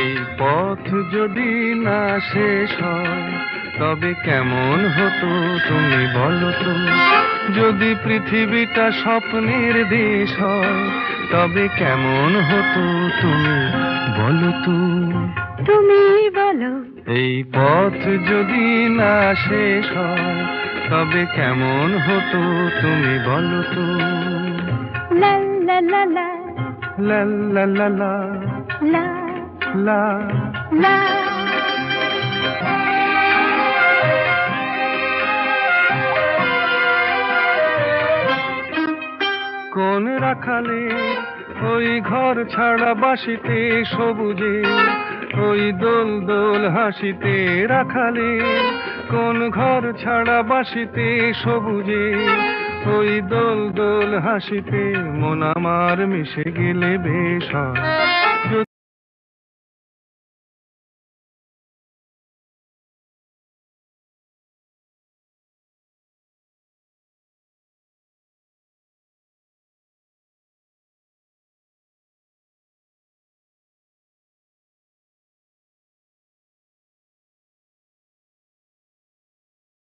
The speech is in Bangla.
এই পথ যদি না শেষ হয় তবে কেমন হতো তুমি বলো তো। যদি পৃথিবীটা স্বপ্নের দেশ হয় তবে কেমন হতো তুমি বলো তো। তুমি বলো। এই পথ যদি না শেষ হয় তবে কেমন হতো তুমি বলো তো। লা লা লা লা লা লা লা লা লা লা। লা। কোন রাখালে ওই ঘর ছাড়া বাসিতে সবুজে ওই দোল দোল হাসিতে রাখালে। কোন ঘর ছাড়া বাসিতে সবুজে ওই দোল দোল হাসিতে মন আমার মিশে গেলে বেশ হয়।